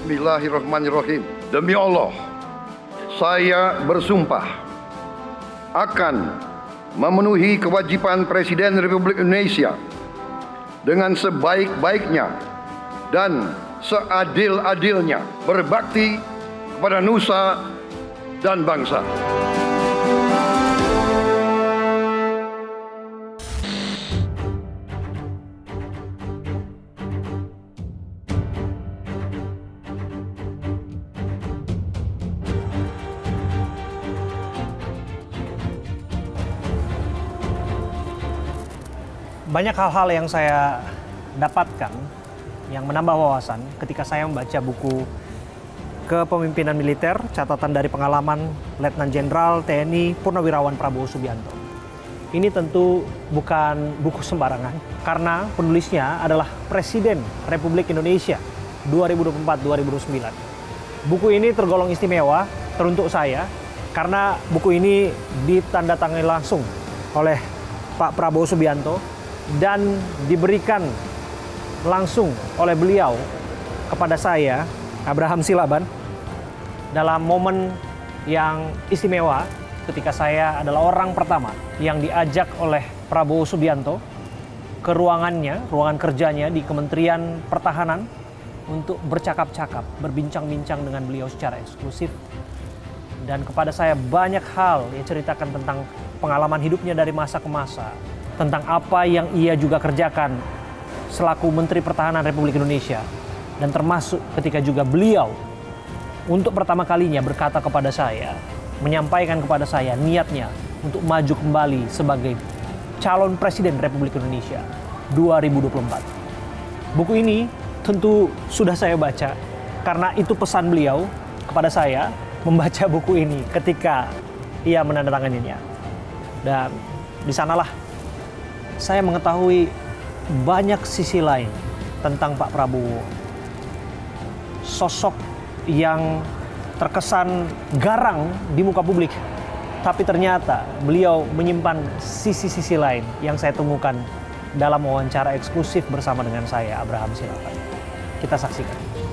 Bismillahirrahmanirrahim. Demi Allah, saya bersumpah akan memenuhi kewajiban Presiden Republik Indonesia dengan sebaik-baiknya dan seadil-adilnya berbakti kepada nusa dan bangsa. Banyak hal-hal yang saya dapatkan yang menambah wawasan ketika saya membaca buku Kepemimpinan Militer, catatan dari pengalaman Letnan Jenderal TNI Purnawirawan Prabowo Subianto. Ini tentu bukan buku sembarangan karena penulisnya adalah Presiden Republik Indonesia 2024-2029. Buku ini tergolong istimewa teruntuk saya karena buku ini ditandatangani langsung oleh Pak Prabowo Subianto dan diberikan langsung oleh beliau kepada saya, Abraham Silaban, dalam momen yang istimewa ketika saya adalah orang pertama yang diajak oleh Prabowo Subianto ke ruangannya, ruangan kerjanya di Kementerian Pertahanan untuk bercakap-cakap, berbincang-bincang dengan beliau secara eksklusif. Dan kepada saya banyak hal yang ceritakan tentang pengalaman hidupnya dari masa ke masa, tentang apa yang ia juga kerjakan selaku Menteri Pertahanan Republik Indonesia. Dan termasuk ketika juga beliau untuk pertama kalinya berkata kepada saya, menyampaikan kepada saya niatnya untuk maju kembali sebagai calon Presiden Republik Indonesia 2024. Buku ini tentu sudah saya baca karena itu pesan beliau kepada saya membaca buku ini ketika ia menandatanganinya. Dan di sanalah saya mengetahui banyak sisi lain tentang Pak Prabowo. Sosok yang terkesan garang di muka publik, tapi ternyata beliau menyimpan sisi-sisi lain yang saya temukan dalam wawancara eksklusif bersama dengan saya, Abraham Silaban. Kita saksikan.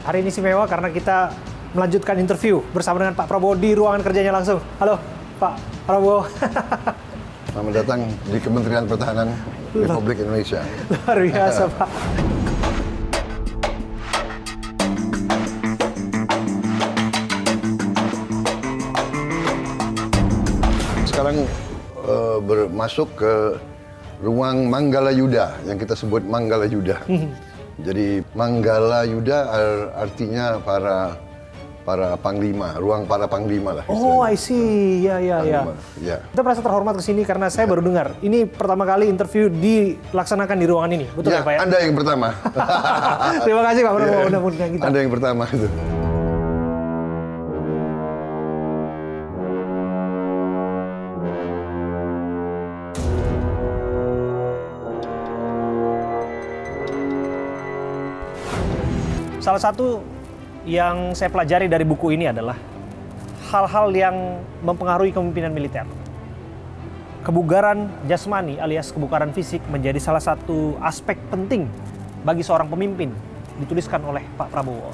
Hari ini istimewa karena kita melanjutkan interview bersama dengan Pak Prabowo di ruangan kerjanya langsung. Halo Pak Prabowo. Selamat datang di Kementerian Pertahanan Republik Indonesia. Luar biasa Pak. Sekarang masuk ke ruang Manggala Yuda yang kita sebut Manggala Yuda. Jadi Manggala Yuda artinya para panglima, ruang para panglima lah. Oh, I see. Ya. Ya. Kita merasa terhormat ke sini karena saya baru dengar. Ini pertama kali interview dilaksanakan di ruangan ini. Betul ya, Pak ya? Anda yang pertama. Terima kasih Pak Prabowo udah mengundang kita. Anda yang pertama itu. Salah satu yang saya pelajari dari buku ini adalah hal-hal yang mempengaruhi kepemimpinan militer. Kebugaran jasmani alias kebugaran fisik menjadi salah satu aspek penting bagi seorang pemimpin, dituliskan oleh Pak Prabowo.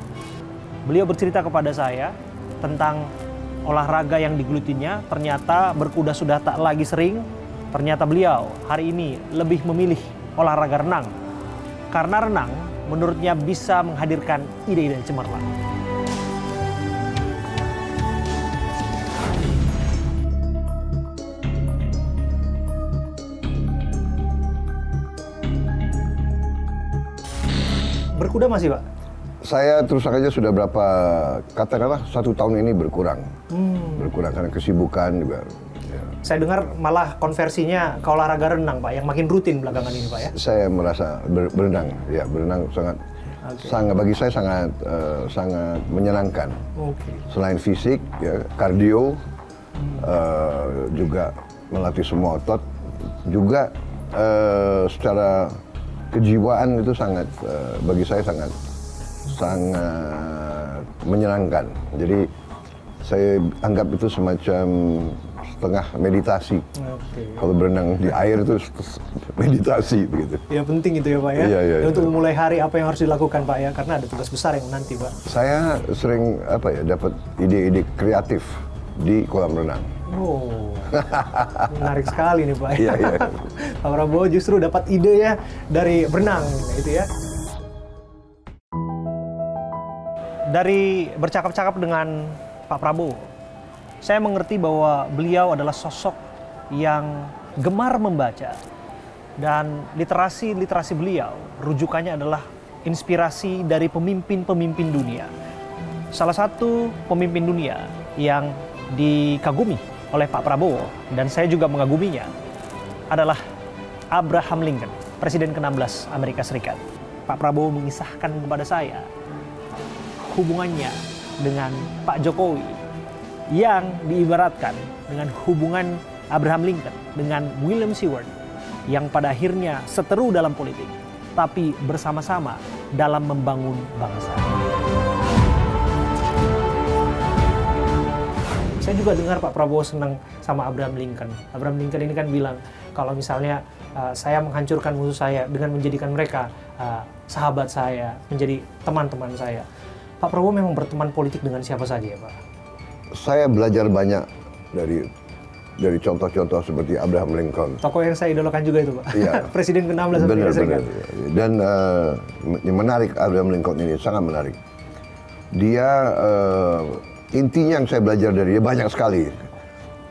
Beliau bercerita kepada saya tentang olahraga yang digelutinya, ternyata berkuda sudah tak lagi sering, ternyata beliau hari ini lebih memilih olahraga renang. Karena renang menurutnya bisa menghadirkan ide-ide cemerlang. Berkuda masih, Pak? Saya terus saja sudah berapa, katakanlah 1 tahun ini berkurang. Berkurang karena kesibukan juga. Ya. Saya dengar malah konversinya ke olahraga renang, Pak, yang makin rutin belakangan ini, Pak ya? Saya merasa berenang, ya berenang sangat bagi saya sangat menyenangkan. Selain fisik, ya, kardio, juga melatih semua otot, juga secara kejiwaan itu sangat bagi saya sangat menyenangkan. Jadi saya anggap itu semacam setengah meditasi. Oke. Kalau berenang di air itu meditasi begitu. Ya penting itu ya Pak ya. Iya, iya, Dan iya. untuk memulai hari apa yang harus dilakukan Pak ya? Karena ada tugas besar yang nanti Pak. Saya sering dapat ide-ide kreatif di kolam renang. Oh, menarik sekali nih Pak. Iya, iya. Pak Prabowo justru dapat ide ya dari berenang gitu ya. Dari bercakap-cakap dengan Pak Prabowo, saya mengerti bahwa beliau adalah sosok yang gemar membaca. Dan literasi beliau, rujukannya adalah inspirasi dari pemimpin-pemimpin dunia. Salah satu pemimpin dunia yang dikagumi oleh Pak Prabowo, dan saya juga mengaguminya, adalah Abraham Lincoln, Presiden ke-16 Amerika Serikat. Pak Prabowo mengisahkan kepada saya hubungannya dengan Pak Jokowi yang diibaratkan dengan hubungan Abraham Lincoln dengan William Seward yang pada akhirnya seteru dalam politik, tapi bersama-sama dalam membangun bangsa. Saya juga dengar Pak Prabowo senang sama Abraham Lincoln. Abraham Lincoln ini kan bilang, kalau misalnya saya menghancurkan musuh saya dengan menjadikan mereka sahabat saya, menjadi teman-teman saya. Pak Prabowo memang berteman politik dengan siapa saja ya Pak? Saya belajar banyak dari contoh-contoh seperti Abraham Lincoln. Tokoh yang saya idolakan juga itu Pak. Iya. Presiden ke-16 Amerika Serikat. Dan yang menarik Abraham Lincoln ini, sangat menarik. Dia intinya yang saya belajar dari dia banyak sekali.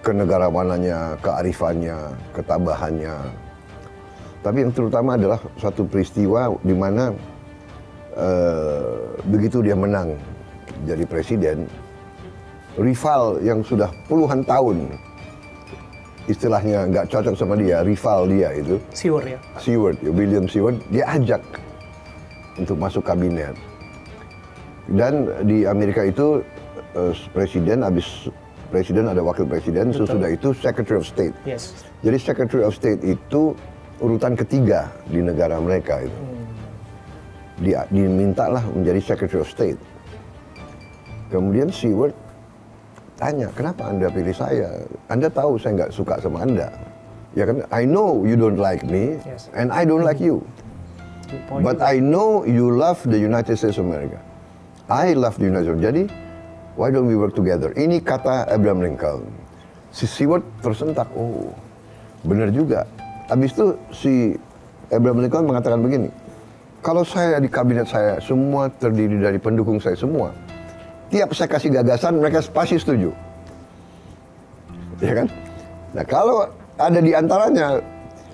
Kenegarawanannya, kearifannya, ketabahannya. Tapi yang terutama adalah suatu peristiwa di mana begitu dia menang jadi presiden, rival yang sudah puluhan tahun istilahnya nggak cocok sama dia, rival dia itu Seward ya? William Seward, dia ajak untuk masuk kabinet. Dan di Amerika itu presiden ada wakil presiden, sesudah itu Secretary of State. Yes. Jadi Secretary of State itu urutan ketiga di negara mereka itu. Dimintalah menjadi Secretary of State. Kemudian Seward tanya, kenapa Anda pilih saya? Anda tahu saya nggak suka sama Anda. Ya kan, I know you don't like me, Yes. and I don't like you. But I know you love the United States of America. I love the United States. Jadi, why don't we work together? Ini kata Abraham Lincoln. Si Seward tersentak, oh benar juga. Habis itu si Abraham Lincoln mengatakan begini, kalau saya di kabinet saya semua terdiri dari pendukung saya semua, tiap saya kasih gagasan mereka pasti setuju, ya kan? Nah kalau ada di antaranya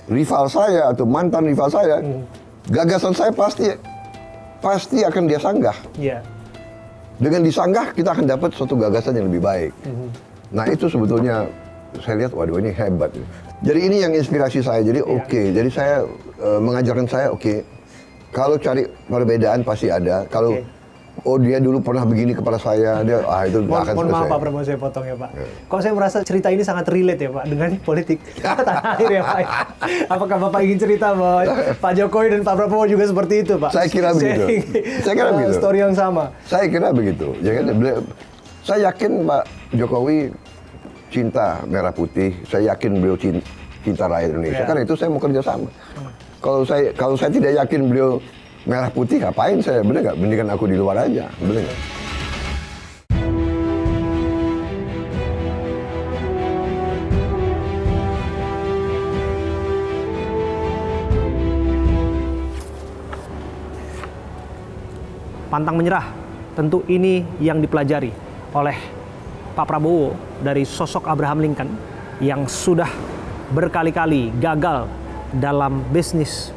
rival saya atau mantan rival saya, gagasan saya pasti akan dia sanggah. Iya. Dengan disanggah kita akan dapat suatu gagasan yang lebih baik. Nah itu sebetulnya saya lihat, waduh ini hebat. Jadi ini yang inspirasi saya. Jadi oke. Jadi saya mengajarkan saya kalau cari perbedaan pasti ada. Kalau oh dia dulu pernah begini kepada saya, dia itu akan selesai. Mohon maaf Pak Prabowo, saya potong ya Pak. Kok saya merasa cerita ini sangat relate ya Pak dengan politik tanah air ya Pak. Apakah Bapak ingin cerita bahwa Pak Jokowi dan Pak Prabowo juga seperti itu Pak? Saya kira begitu. Saya kira begitu. Story yang sama. Saya kira begitu. Ya kan? Saya yakin Pak Jokowi cinta merah putih. Saya yakin beliau cinta rakyat Indonesia. Karena itu saya mau kerja sama. Kalau saya tidak yakin beliau merah putih, ngapain saya? Bener nggak? Mendingan aku di luar aja. Bener nggak? Pantang menyerah, tentu ini yang dipelajari oleh Pak Prabowo dari sosok Abraham Lincoln yang sudah berkali-kali gagal dalam bisnis,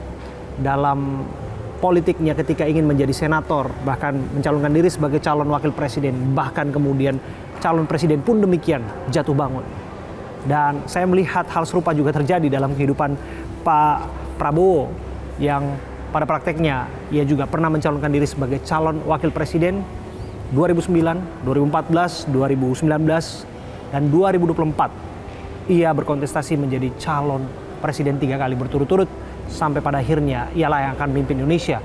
dalam politiknya ketika ingin menjadi senator, bahkan mencalonkan diri sebagai calon wakil presiden, bahkan kemudian calon presiden pun demikian jatuh bangun. Dan saya melihat hal serupa juga terjadi dalam kehidupan Pak Prabowo yang pada prakteknya ia juga pernah mencalonkan diri sebagai calon wakil presiden 2009, 2014, 2019, dan 2024. Ia berkontestasi menjadi calon presiden 3 kali berturut-turut sampai pada akhirnya ialah yang akan memimpin Indonesia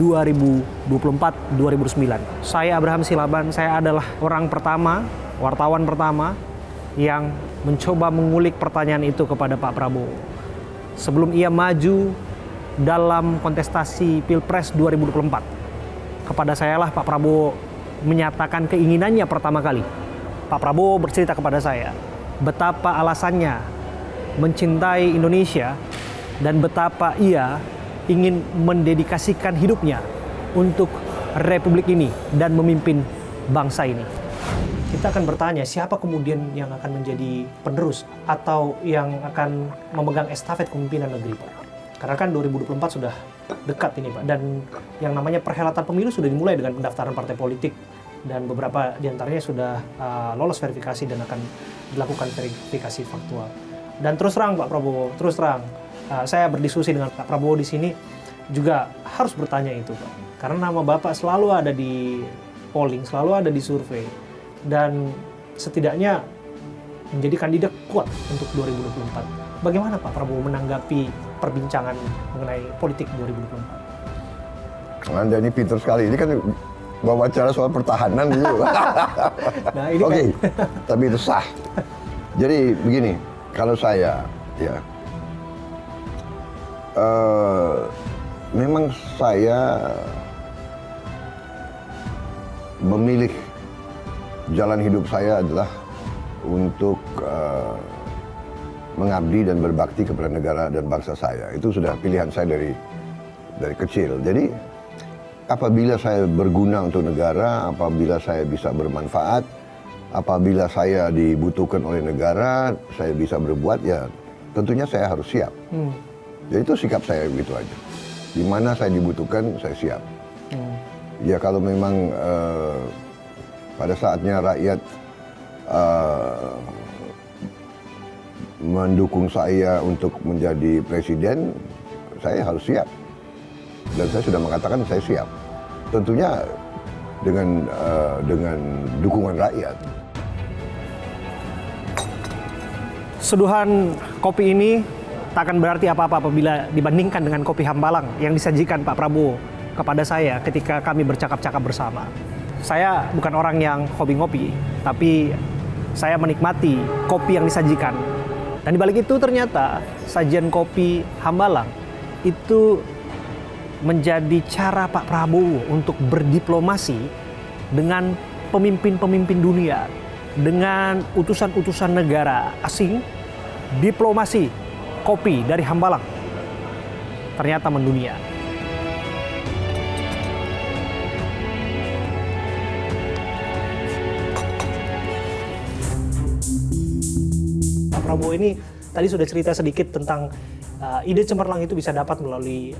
2024-2029. Saya Abraham Silaban, saya adalah orang pertama, wartawan pertama yang mencoba mengulik pertanyaan itu kepada Pak Prabowo. Sebelum ia maju dalam kontestasi Pilpres 2024, kepada sayalah Pak Prabowo menyatakan keinginannya pertama kali. Pak Prabowo bercerita kepada saya betapa alasannya mencintai Indonesia dan betapa ia ingin mendedikasikan hidupnya untuk Republik ini dan memimpin bangsa ini. Kita akan bertanya siapa kemudian yang akan menjadi penerus atau yang akan memegang estafet kepemimpinan negeri, Pak. Karena kan 2024 sudah dekat ini, Pak. Dan yang namanya perhelatan pemilu sudah dimulai dengan pendaftaran partai politik. Dan beberapa diantaranya sudah lolos verifikasi dan akan dilakukan verifikasi faktual. Dan terus terang Pak Prabowo, terus terang saya berdiskusi dengan Pak Prabowo di sini juga harus bertanya itu, Pak. Karena nama Bapak selalu ada di polling, selalu ada di survei. Dan setidaknya menjadi kandidat kuat untuk 2024. Bagaimana Pak Prabowo menanggapi perbincangan mengenai politik 2024? Anda ini pintar sekali. Ini kan wawancara soal pertahanan dulu. Nah, ini Oke, kan. tapi itu sah. Jadi begini, kalau saya ya memang saya memilih jalan hidup saya adalah untuk mengabdi dan berbakti kepada negara dan bangsa saya. Itu sudah pilihan saya dari kecil. Jadi apabila saya berguna untuk negara, apabila saya bisa bermanfaat, apabila saya dibutuhkan oleh negara, saya bisa berbuat, ya tentunya saya harus siap. Jadi itu sikap saya begitu aja. Di mana saya dibutuhkan, saya siap. Ya kalau memang pada saatnya rakyat mendukung saya untuk menjadi presiden, saya harus siap. Dan saya sudah mengatakan saya siap. Tentunya dengan dukungan rakyat. Seduhan kopi ini tak akan berarti apa-apa apabila dibandingkan dengan kopi Hambalang yang disajikan Pak Prabowo kepada saya ketika kami bercakap-cakap bersama. Saya bukan orang yang hobi ngopi, tapi saya menikmati kopi yang disajikan. Dan di balik itu ternyata sajian kopi Hambalang itu menjadi cara Pak Prabowo untuk berdiplomasi dengan pemimpin-pemimpin dunia, dengan utusan-utusan negara asing. Diplomasi kopi dari Hambalang ternyata mendunia. Pak Prabowo ini tadi sudah cerita sedikit tentang ide cemerlang itu bisa dapat melalui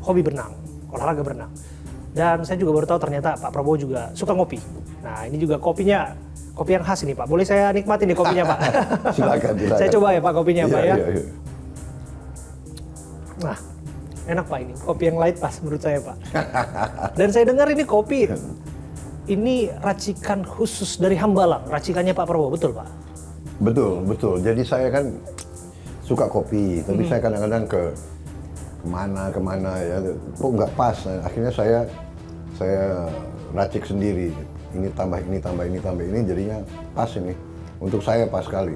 hobi berenang, olahraga berenang. Dan saya juga baru tahu ternyata Pak Prabowo juga suka ngopi. Nah, ini juga kopinya kopi yang khas ini, Pak. Boleh saya nikmatin nih kopinya, Pak? Silakan. Saya coba ya, Pak, kopinya, Pak, ya. Iya. Nah, enak, Pak, ini. Kopi yang light pas menurut saya, Pak. Dan saya dengar ini kopi, ini racikan khusus dari Hambalang. Racikannya Pak Prabowo, betul, Pak? Betul. Jadi saya kan suka kopi, tapi saya kadang-kadang kemana ya, kok nggak pas. Akhirnya saya racik sendiri. Ini tambah ini, jadinya pas ini. Untuk saya pas sekali.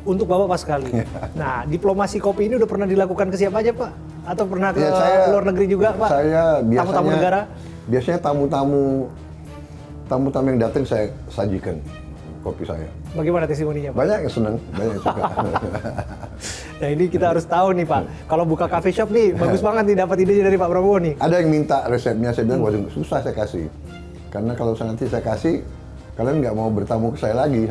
Untuk Bapak pas sekali. Nah, diplomasi kopi ini udah pernah dilakukan ke siapa aja, Pak? Atau pernah ke luar negeri juga, Pak? Saya biasanya tamu-tamu negara? Biasanya tamu-tamu yang datang saya sajikan kopi saya. Bagaimana testimoninya, Pak? Banyak yang senang, banyak yang suka. Nah, ini kita harus tahu nih, Pak. Kalau buka coffee shop nih, bagus banget nih dapat idenya dari Pak Prabowo nih. Ada yang minta resepnya, saya bilang, waduh susah saya kasih. Karena kalau nanti saya kasih, kalian nggak mau bertamu ke saya lagi.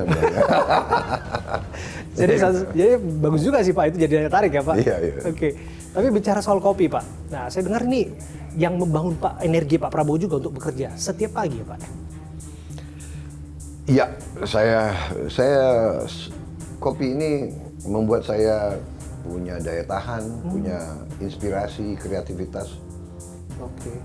jadi bagus juga sih, Pak. Itu jadi daya tarik ya, Pak? Iya. Oke. Tapi bicara soal kopi, Pak. Nah, saya dengar nih yang membangun Pak energi Pak Prabowo juga untuk bekerja setiap pagi ya, Pak? Iya, saya kopi ini membuat saya punya daya tahan, punya inspirasi, kreativitas. Oke.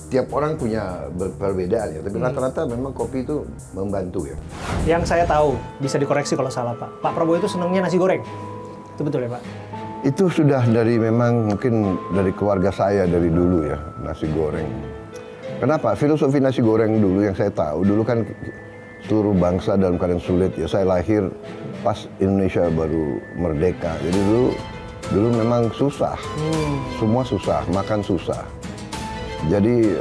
Tiap orang punya perbedaan ya, tapi rata-rata memang kopi itu membantu ya. Yang saya tahu, bisa dikoreksi kalau salah, Pak. Pak Prabowo itu senangnya nasi goreng. Itu betul ya, Pak? Itu sudah memang mungkin dari keluarga saya dari dulu ya, nasi goreng. Kenapa? Filosofi nasi goreng dulu yang saya tahu, dulu kan seluruh bangsa dalam keadaan sulit. Ya saya lahir pas Indonesia baru merdeka. Jadi dulu memang susah. Semua susah, makan susah. Jadi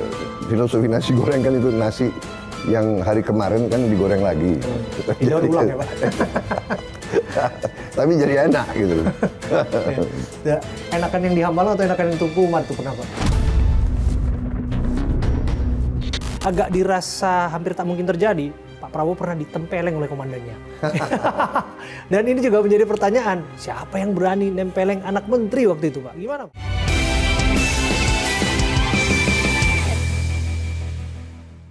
filosofi nasi goreng kan itu nasi yang hari kemarin kan digoreng lagi. Didaur ulang ya Pak? Tapi jadi enak gitu. Ya, enakan yang di Hambalang atau enakan yang Tungku Umar tuh kenapa? Agak dirasa hampir tak mungkin terjadi, Pak Prabowo pernah ditempeleng oleh komandannya. Dan ini juga menjadi pertanyaan, siapa yang berani nempeleng anak menteri waktu itu Pak? Gimana?